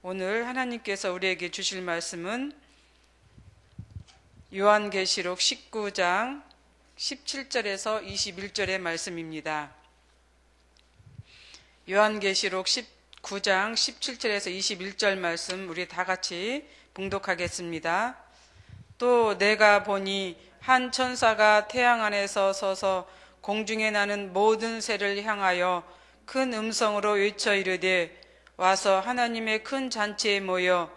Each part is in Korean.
오늘 하나님께서 우리에게 주실 말씀은 요한계시록 19장 17절에서 21절의 말씀입니다. 요한계시록 19장 17절에서 21절 말씀 우리 다 같이 봉독하겠습니다. 또 내가 보니 한 천사가 태양 안에서 서서 공중에 나는 모든 새를 향하여 큰 음성으로 외쳐 이르되 와서 하나님의 큰 잔치에 모여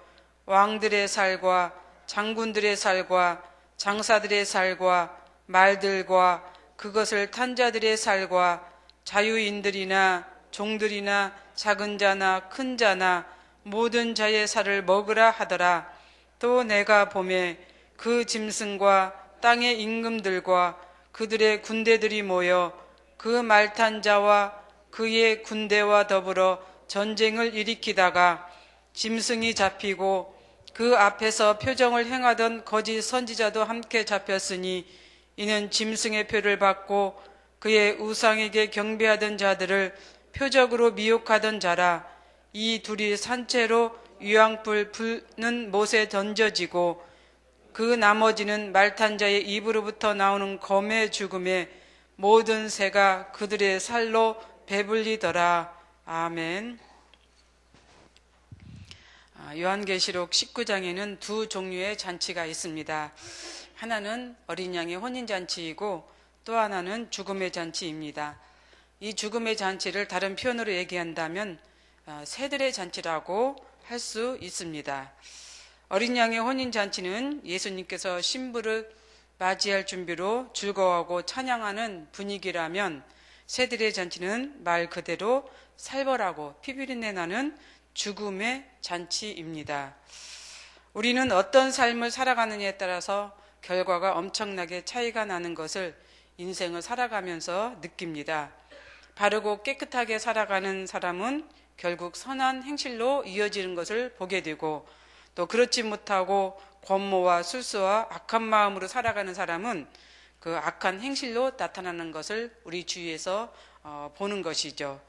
왕들의 살과 장군들의 살과 장사들의 살과 말들과 그것을 탄 자들의 살과 자유인들이나 종들이나 작은 자나 큰 자나 모든 자의 살을 먹으라 하더라. 또 내가 보매 그 짐승과 땅의 임금들과 그들의 군대들이 모여 그 말탄 자와 그의 군대와 더불어 전쟁을 일으키다가 짐승이 잡히고 그 앞에서 표정을 행하던 거짓 선지자도 함께 잡혔으니 이는 짐승의 표를 받고 그의 우상에게 경배하던 자들을 표적으로 미혹하던 자라. 이 둘이 산채로 유황불 부는 못에 던져지고 그 나머지는 말탄 자의 입으로부터 나오는 검의 죽음에 모든 새가 그들의 살로 배불리더라. 아멘. 요한계시록 19장에는 두 종류의 잔치가 있습니다. 하나는 어린 양의 혼인잔치이고 또 하나는 죽음의 잔치입니다. 이 죽음의 잔치를 다른 표현으로 얘기한다면 새들의 잔치라고 할 수 있습니다. 어린 양의 혼인잔치는 예수님께서 신부를 맞이할 준비로 즐거워하고 찬양하는 분위기라면 새들의 잔치는 말 그대로 살벌하고 피비린내 나는 죽음의 잔치입니다. 우리는 어떤 삶을 살아가느냐에 따라서 결과가 엄청나게 차이가 나는 것을 인생을 살아가면서 느낍니다. 바르고 깨끗하게 살아가는 사람은 결국 선한 행실로 이어지는 것을 보게 되고, 또 그렇지 못하고 권모와 술수와 악한 마음으로 살아가는 사람은 그 악한 행실로 나타나는 것을 우리 주위에서 보는 것이죠.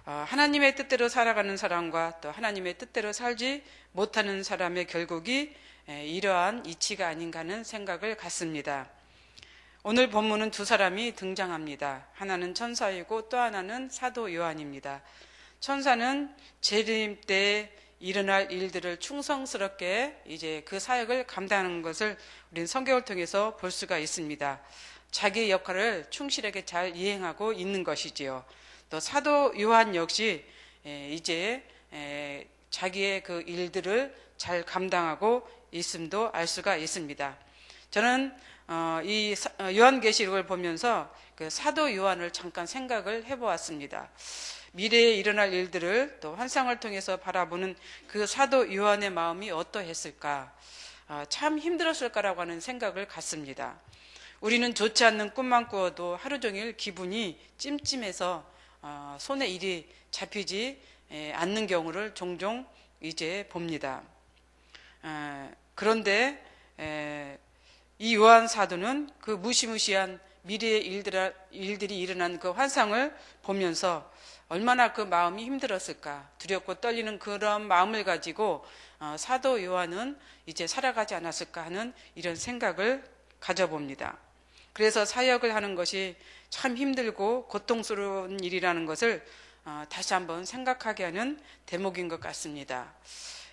하나님의 뜻대로 살아가는 사람과 또 하나님의 뜻대로 살지 못하는 사람의 결국이 이러한 이치가 아닌가 하는 생각을 갖습니다. 오늘 본문은 두 사람이 등장합니다. 하나는 천사이고 또 하나는 사도 요한입니다. 천사는 재림 때에 일어날 일들을 충성스럽게 이제 그 사역을 감당하는 것을 우리는 성경을 통해서 볼 수가 있습니다. 자기의 역할을 충실하게 잘 이행하고 있는 것이지요. 또 사도 요한 역시 이제 자기의 그 일들을 잘 감당하고 있음도 알 수가 있습니다. 저는 이 요한계시록을 보면서 그 사도 요한을 잠깐 생각을 해보았습니다. 미래에 일어날 일들을 또 환상을 통해서 바라보는 그 사도 요한의 마음이 어떠했을까? 참 힘들었을 거라고 하는 생각을 갖습니다. 우리는 좋지 않는 꿈만 꾸어도 하루 종일 기분이 찜찜해서 손에 일이 잡히지 않는 경우를 종종 이제 봅니다. 그런데 이 요한 사도는 그 무시무시한 미래의 일들이 일어난 그 환상을 보면서 얼마나 그 마음이 힘들었을까, 두렵고 떨리는 그런 마음을 가지고 사도 요한은 이제 살아가지 않았을까 하는 이런 생각을 가져봅니다. 그래서 사역을 하는 것이 참 힘들고 고통스러운 일이라는 것을 다시 한번 생각하게 하는 대목인 것 같습니다.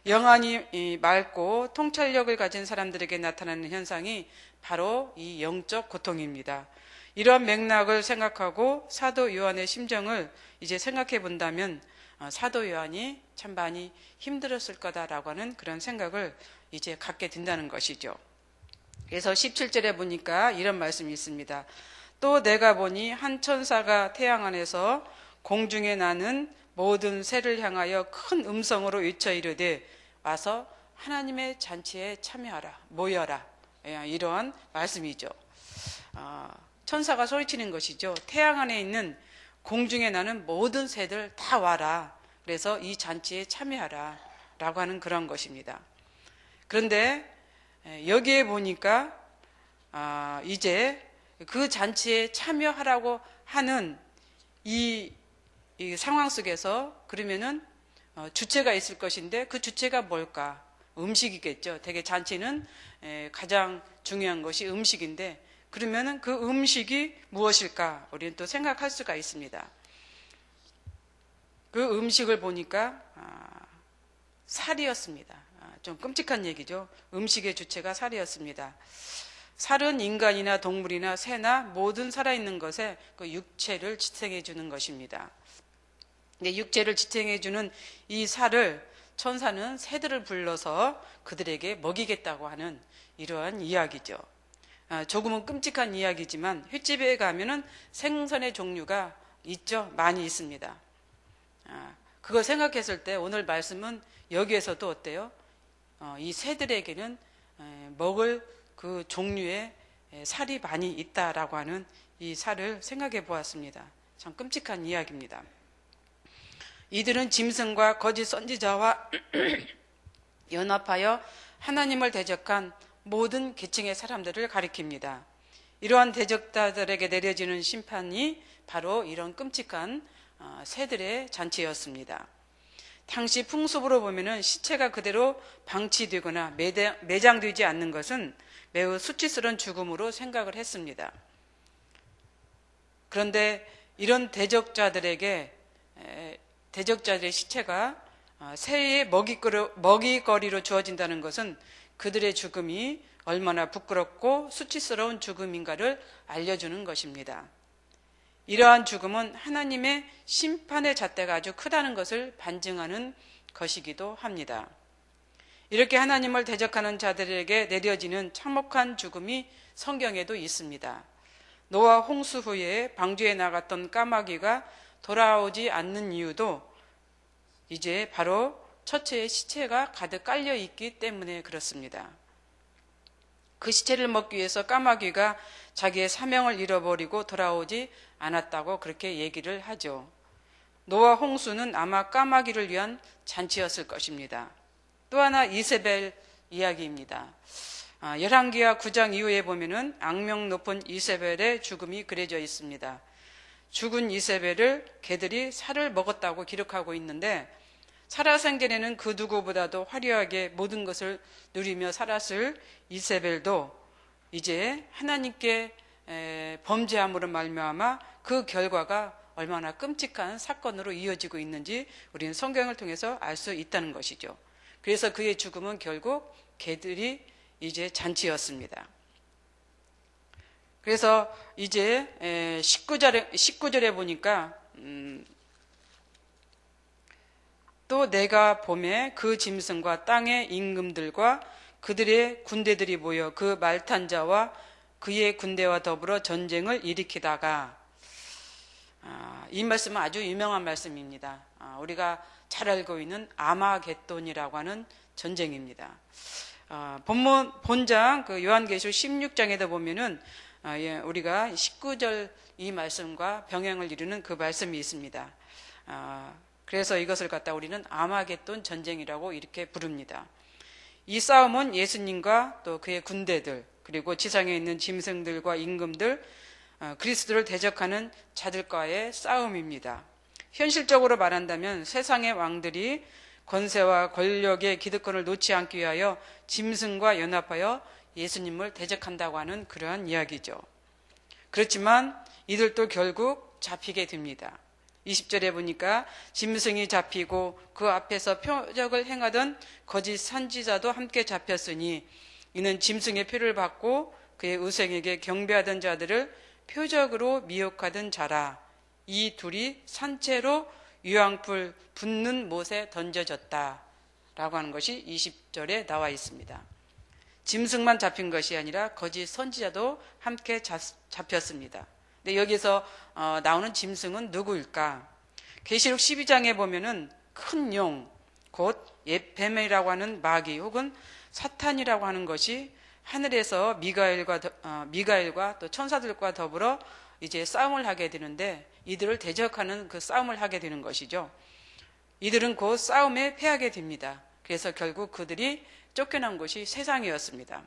영안이 맑고 통찰력을 가진 사람들에게 나타나는 현상이 바로 이 영적 고통입니다. 이런 맥락을 생각하고 사도 요한의 심정을 이제 생각해 본다면 사도 요한이 참 많이 힘들었을 거다라고 하는 그런 생각을 이제 갖게 된다는 것이죠. 그래서 17절에 보니까 이런 말씀이 있습니다. 또 내가 보니 한 천사가 태양 안에서 공중에 나는 모든 새를 향하여 큰 음성으로 외쳐 이르되 와서 하나님의 잔치에 참여하라, 모여라, 이러한 말씀이죠. 천사가 소리치는 것이죠. 태양 안에 있는 공중에 나는 모든 새들 다 와라, 그래서 이 잔치에 참여하라 라고 하는 그런 것입니다. 그런데 여기에 보니까 이제 그 잔치에 참여하라고 하는 이 상황 속에서 그러면은 주체가 있을 것인데 그 주체가 뭘까? 음식이겠죠. 대개 잔치는 가장 중요한 것이 음식인데 그러면은 그 음식이 무엇일까? 우리는 또 생각할 수가 있습니다. 그 음식을 보니까 살이었습니다. 좀 끔찍한 얘기죠. 음식의 주체가 살이었습니다. 살은 인간이나 동물이나 새나 모든 살아있는 것에 그 육체를 지탱해 주는 것입니다. 근데 육체를 지탱해 주는 이 살을 천사는 새들을 불러서 그들에게 먹이겠다고 하는 이러한 이야기죠. 조금은 끔찍한 이야기지만 횟집에 가면은 생선의 종류가 있죠. 많이 있습니다. 그걸 생각했을 때 오늘 말씀은 여기에서도 어때요? 이 새들에게는 먹을 그 종류의 살이 많이 있다라고 하는 이 살을 생각해 보았습니다. 참 끔찍한 이야기입니다. 이들은 짐승과 거짓 선지자와 연합하여 하나님을 대적한 모든 계층의 사람들을 가리킵니다. 이러한 대적자들에게 내려지는 심판이 바로 이런 끔찍한 새들의 잔치였습니다. 당시 풍습으로 보면은 시체가 그대로 방치되거나 매장되지 않는 것은 매우 수치스러운 죽음으로 생각을 했습니다. 그런데 이런 대적자들의 시체가 새의 먹이거리로 주어진다는 것은 그들의 죽음이 얼마나 부끄럽고 수치스러운 죽음인가를 알려주는 것입니다. 이러한 죽음은 하나님의 심판의 잣대가 아주 크다는 것을 반증하는 것이기도 합니다. 이렇게 하나님을 대적하는 자들에게 내려지는 참혹한 죽음이 성경에도 있습니다. 노아 홍수 후에 방주에 나갔던 까마귀가 돌아오지 않는 이유도 이제 바로 처체의 시체가 가득 깔려 있기 때문에 그렇습니다. 그 시체를 먹기 위해서 까마귀가 자기의 사명을 잃어버리고 돌아오지 않았다고 그렇게 얘기를 하죠. 노아 홍수는 아마 까마귀를 위한 잔치였을 것입니다. 또 하나 이세벨 이야기입니다. 열왕기하 9장 이후에 보면은 악명 높은 이세벨의 죽음이 그려져 있습니다. 죽은 이세벨을 개들이 살을 먹었다고 기록하고 있는데 살아생전에는 그 누구보다도 화려하게 모든 것을 누리며 살았을 이세벨도 이제 하나님께 범죄함으로 말미암아 그 결과가 얼마나 끔찍한 사건으로 이어지고 있는지 우리는 성경을 통해서 알 수 있다는 것이죠. 그래서 그의 죽음은 결국 개들이 이제 잔치였습니다. 그래서 이제 19절에 보니까 또 내가 봄에 그 짐승과 땅의 임금들과 그들의 군대들이 모여 그 말탄 자와 그의 군대와 더불어 전쟁을 일으키다가 이 말씀은 아주 유명한 말씀입니다. 우리가 잘 알고 있는 아마겟돈이라고 하는 전쟁입니다. 본장 그 요한계시록 16장에도 보면은 우리가 19절 이 말씀과 병행을 이루는 그 말씀이 있습니다. 그래서 이것을 갖다 우리는 아마겟돈 전쟁이라고 이렇게 부릅니다. 이 싸움은 예수님과 또 그의 군대들 그리고 지상에 있는 짐승들과 임금들 그리스도를 대적하는 자들과의 싸움입니다. 현실적으로 말한다면 세상의 왕들이 권세와 권력의 기득권을 놓지 않기 위하여 짐승과 연합하여 예수님을 대적한다고 하는 그러한 이야기죠. 그렇지만 이들도 결국 잡히게 됩니다. 20절에 보니까 짐승이 잡히고 그 앞에서 표적을 행하던 거짓 선지자도 함께 잡혔으니 이는 짐승의 표를 받고 그의 우상에게 경배하던 자들을 표적으로 미혹하던 자라. 이 둘이 산채로 유황불 붙는 못에 던져졌다 라고 하는 것이 20절에 나와 있습니다. 짐승만 잡힌 것이 아니라 거짓 선지자도 함께 잡혔습니다. 근데 여기서 나오는 짐승은 누구일까? 계시록 12장에 보면은 큰 용, 곧 뱀이라고 하는 마귀 혹은 사탄이라고 하는 것이 하늘에서 미가엘과 또 천사들과 더불어 이제 싸움을 하게 되는데 이들을 대적하는 그 싸움을 하게 되는 것이죠. 이들은 곧 싸움에 패하게 됩니다. 그래서 결국 그들이 쫓겨난 곳이 세상이었습니다.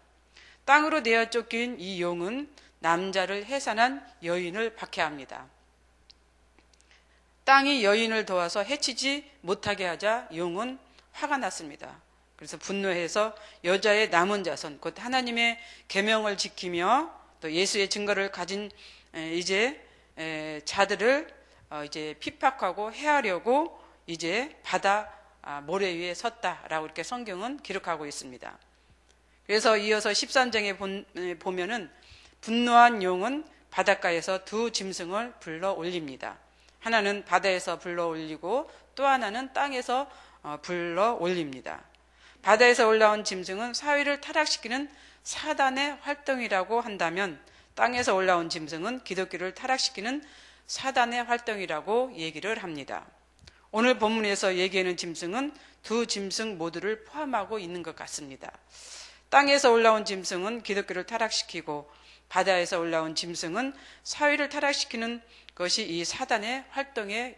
땅으로 내어 쫓긴 이 용은 남자를 해산한 여인을 박해합니다. 땅이 여인을 도와서 해치지 못하게 하자 용은 화가 났습니다. 그래서 분노해서 여자의 남은 자손, 곧 하나님의 계명을 지키며 또 예수의 증거를 가진 이제 자들을 이제 핍박하고 해하려고 이제 바다 모래 위에 섰다라고 이렇게 성경은 기록하고 있습니다. 그래서 이어서 13장에 보면은 분노한 용은 바닷가에서 두 짐승을 불러 올립니다. 하나는 바다에서 불러 올리고 또 하나는 땅에서 불러 올립니다. 바다에서 올라온 짐승은 사위를 타락시키는 사단의 활동이라고 한다면 땅에서 올라온 짐승은 기독교를 타락시키는 사단의 활동이라고 얘기를 합니다. 오늘 본문에서 얘기하는 짐승은 두 짐승 모두를 포함하고 있는 것 같습니다. 땅에서 올라온 짐승은 기독교를 타락시키고 바다에서 올라온 짐승은 사위를 타락시키는 것이 이 사단의 활동의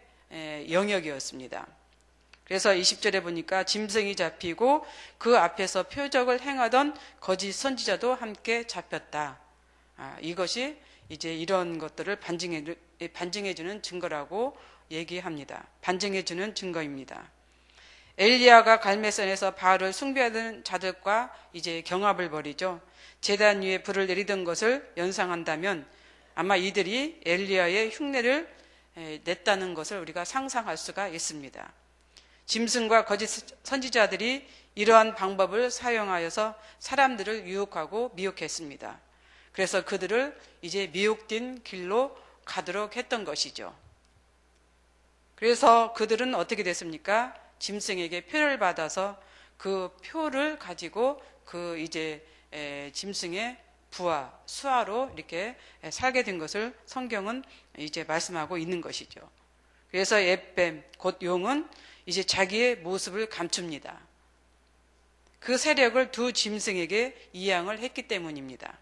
영역이었습니다. 그래서 20절에 보니까 짐승이 잡히고 그 앞에서 표적을 행하던 거짓 선지자도 함께 잡혔다. 이것이 이제 이런 것들을 반증해주는 증거라고 얘기합니다. 반증해주는 증거입니다. 엘리야가 갈멜산에서 바알을 숭배하던 자들과 이제 경합을 벌이죠. 제단 위에 불을 내리던 것을 연상한다면 아마 이들이 엘리야의 흉내를 냈다는 것을 우리가 상상할 수가 있습니다. 짐승과 거짓 선지자들이 이러한 방법을 사용하여서 사람들을 유혹하고 미혹했습니다. 그래서 그들을 이제 미혹된 길로 가도록 했던 것이죠. 그래서 그들은 어떻게 됐습니까? 짐승에게 표를 받아서 그 표를 가지고 그 이제 짐승의 부하, 수하로 이렇게 살게 된 것을 성경은 이제 말씀하고 있는 것이죠. 그래서 에뱀, 곧 용은 이제 자기의 모습을 감춥니다. 그 세력을 두 짐승에게 이양을 했기 때문입니다.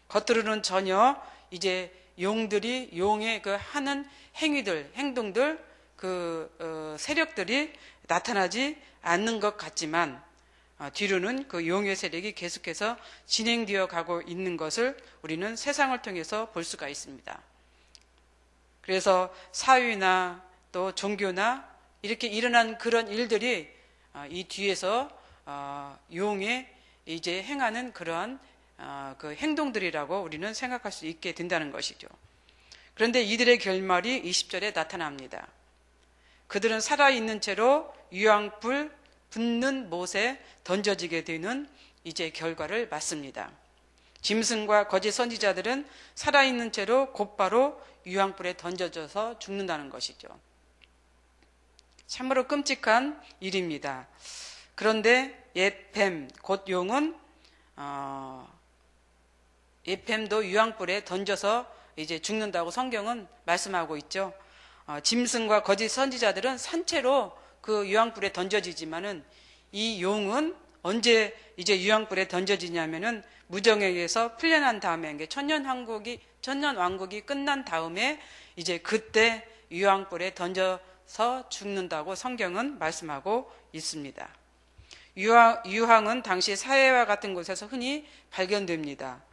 겉으로는 전혀 이제 용들이 용의 그 하는 행위들, 행동들, 그 세력들이 나타나지 않는 것 같지만 뒤로는 그 용의 세력이 계속해서 진행되어 가고 있는 것을 우리는 세상을 통해서 볼 수가 있습니다. 그래서 사회나 또 종교나 이렇게 일어난 그런 일들이 이 뒤에서 용의 이제 행하는 그러한 그 행동들이라고 우리는 생각할 수 있게 된다는 것이죠. 그런데 이들의 결말이 20절에 나타납니다. 그들은 살아있는 채로 유황불 붙는 못에 던져지게 되는 이제 결과를 맞습니다. 짐승과 거짓 선지자들은 살아있는 채로 곧바로 유황불에 던져져서 죽는다는 것이죠. 참으로 끔찍한 일입니다. 그런데 에뱀, 곧 용은 에뱀도 유황불에 던져서 이제 죽는다고 성경은 말씀하고 있죠. 짐승과 거짓 선지자들은 산채로 그 유황불에 던져지지만은 이 용은 언제 이제 유황불에 던져지냐면은 무정에 의해서 풀려난 다음에 천년 왕국이 끝난 다음에 이제 그때 유황불에 던져서 죽는다고 성경은 말씀하고 있습니다. 유황은 당시 사해와 같은 곳에서 흔히 발견됩니다.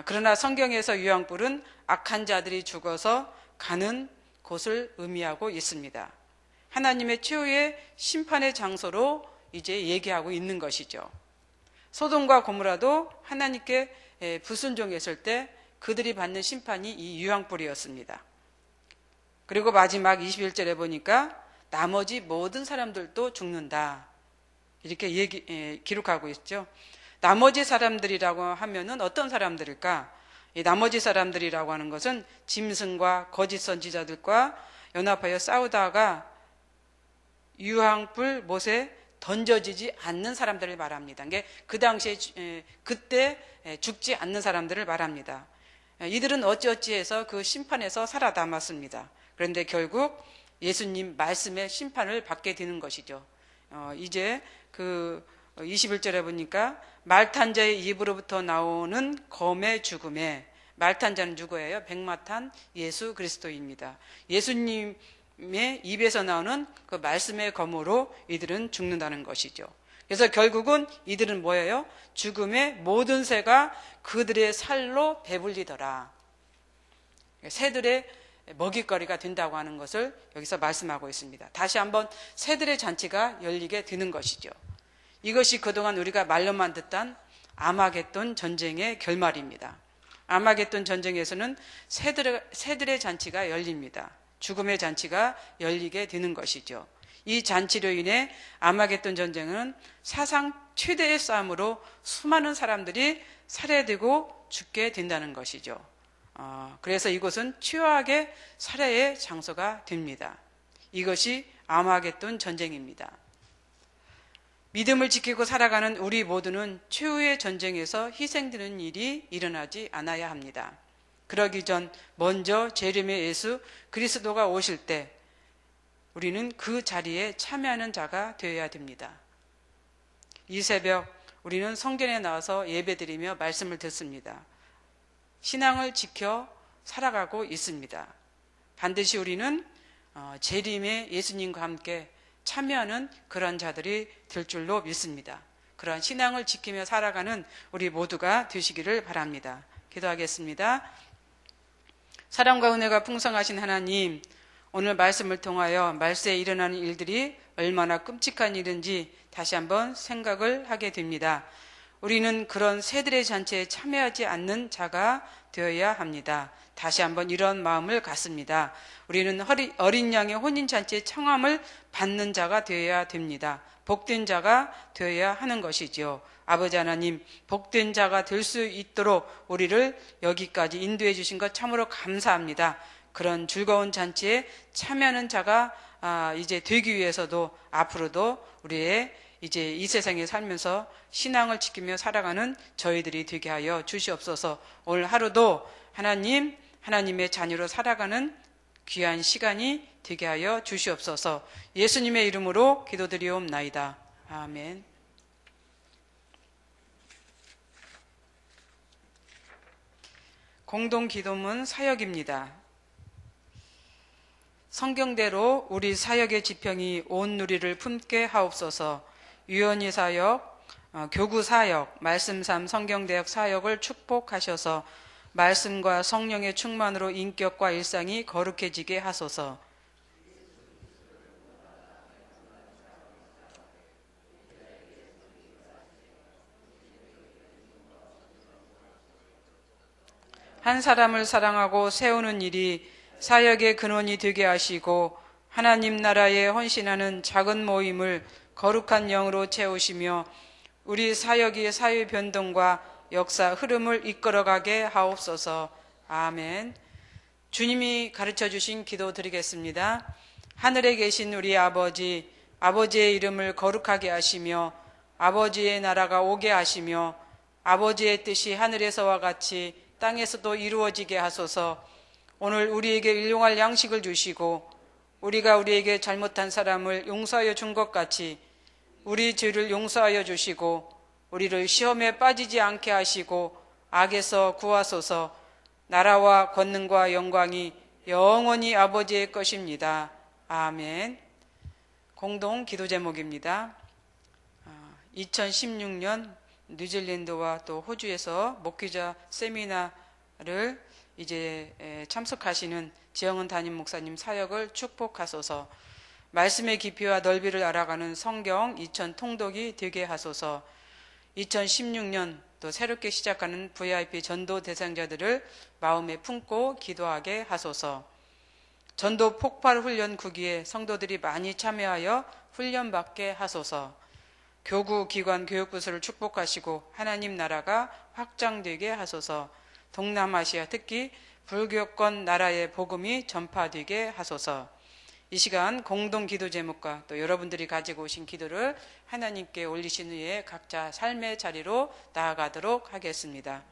그러나 성경에서 유황불은 악한 자들이 죽어서 가는 곳을 의미하고 있습니다. 하나님의 최후의 심판의 장소로 이제 얘기하고 있는 것이죠. 소돔과 고모라도 하나님께 불순종했을 때 그들이 받는 심판이 이 유황불이었습니다. 그리고 마지막 21절에 보니까 나머지 모든 사람들도 죽는다. 이렇게 기록하고 있죠. 나머지 사람들이라고 하면은 어떤 사람들일까? 이 나머지 사람들이라고 하는 것은 짐승과 거짓 선지자들과 연합하여 싸우다가 유황불 못에 던져지지 않는 사람들을 말합니다. 그 당시에 그때 죽지 않는 사람들을 말합니다. 이들은 어찌어찌해서 그 심판에서 살아남았습니다. 그런데 결국 예수님 말씀의 심판을 받게 되는 것이죠. 이제 그 21절에 보니까 말탄 자의 입으로부터 나오는 검의 죽음에, 말탄 자는 누구예요? 백마탄 예수 그리스도입니다. 예수님의 입에서 나오는 그 말씀의 검으로 이들은 죽는다는 것이죠. 그래서 결국은 이들은 뭐예요? 죽음의 모든 새가 그들의 살로 배불리더라. 새들의 먹잇거리가 된다고 하는 것을 여기서 말씀하고 있습니다. 다시 한번 새들의 잔치가 열리게 되는 것이죠. 이것이 그동안 우리가 말로만 듣던 아마겟돈 전쟁의 결말입니다. 아마겟돈 전쟁에서는 새들의 잔치가 열립니다. 죽음의 잔치가 열리게 되는 것이죠. 이 잔치로 인해 아마겟돈 전쟁은 사상 최대의 싸움으로 수많은 사람들이 살해되고 죽게 된다는 것이죠. 그래서 이곳은 최악의 살해의 장소가 됩니다. 이것이 아마겟돈 전쟁입니다. 믿음을 지키고 살아가는 우리 모두는 최후의 전쟁에서 희생되는 일이 일어나지 않아야 합니다. 그러기 전 먼저 제 이름의 예수 그리스도가 오실 때 우리는 그 자리에 참여하는 자가 되어야 됩니다. 이 새벽 우리는 성전에 나와서 예배드리며 말씀을 듣습니다. 신앙을 지켜 살아가고 있습니다. 반드시 우리는 재림의 예수님과 함께 참여하는 그런 자들이 될 줄로 믿습니다. 그러한 신앙을 지키며 살아가는 우리 모두가 되시기를 바랍니다. 기도하겠습니다. 사랑과 은혜가 풍성하신 하나님, 오늘 말씀을 통하여 말세에 일어나는 일들이 얼마나 끔찍한 일인지 다시 한번 생각을 하게 됩니다. 우리는 그런 새들의 잔치에 참여하지 않는 자가 되어야 합니다. 다시 한번 이런 마음을 갖습니다. 우리는 어린 양의 혼인잔치의 청함을 받는 자가 되어야 됩니다. 복된 자가 되어야 하는 것이지요. 아버지 하나님, 복된 자가 될 수 있도록 우리를 여기까지 인도해 주신 것 참으로 감사합니다. 그런 즐거운 잔치에 참여하는 자가 이제 되기 위해서도 앞으로도 우리의 이제 이 세상에 살면서 신앙을 지키며 살아가는 저희들이 되게 하여 주시옵소서. 오늘 하루도 하나님의 자녀로 살아가는 귀한 시간이 되게 하여 주시옵소서. 예수님의 이름으로 기도드리옵나이다. 아멘. 공동기도문 사역입니다. 성경대로 우리 사역의 지평이 온 누리를 품게 하옵소서. 유언이 사역, 교구 사역, 말씀삼 성경대역 사역을 축복하셔서 말씀과 성령의 충만으로 인격과 일상이 거룩해지게 하소서. 한 사람을 사랑하고 세우는 일이 사역의 근원이 되게 하시고 하나님 나라에 헌신하는 작은 모임을 거룩한 영으로 채우시며 우리 사역의 사회 변동과 역사 흐름을 이끌어가게 하옵소서. 아멘. 주님이 가르쳐 주신 기도 드리겠습니다. 하늘에 계신 우리 아버지, 아버지의 이름을 거룩하게 하시며 아버지의 나라가 오게 하시며 아버지의 뜻이 하늘에서와 같이 땅에서도 이루어지게 하소서. 오늘 우리에게 일용할 양식을 주시고 우리가 우리에게 잘못한 사람을 용서하여 준 것 같이 우리 죄를 용서하여 주시고 우리를 시험에 빠지지 않게 하시고 악에서 구하소서. 나라와 권능과 영광이 영원히 아버지의 것입니다. 아멘. 공동 기도 제목입니다. 2016년 뉴질랜드와 또 호주에서 목회자 세미나를 이제 참석하시는 지영은 담임 목사님 사역을 축복하소서. 말씀의 깊이와 넓이를 알아가는 성경 2000 통독이 되게 하소서. 2016년 또 새롭게 시작하는 VIP 전도 대상자들을 마음에 품고 기도하게 하소서. 전도 폭발 훈련 구기에 성도들이 많이 참여하여 훈련받게 하소서. 교구 기관 교육부서를 축복하시고 하나님 나라가 확장되게 하소서. 동남아시아 특히 불교권 나라의 복음이 전파되게 하소서. 이 시간 공동 기도 제목과 또 여러분들이 가지고 오신 기도를 하나님께 올리신 후에 각자 삶의 자리로 나아가도록 하겠습니다.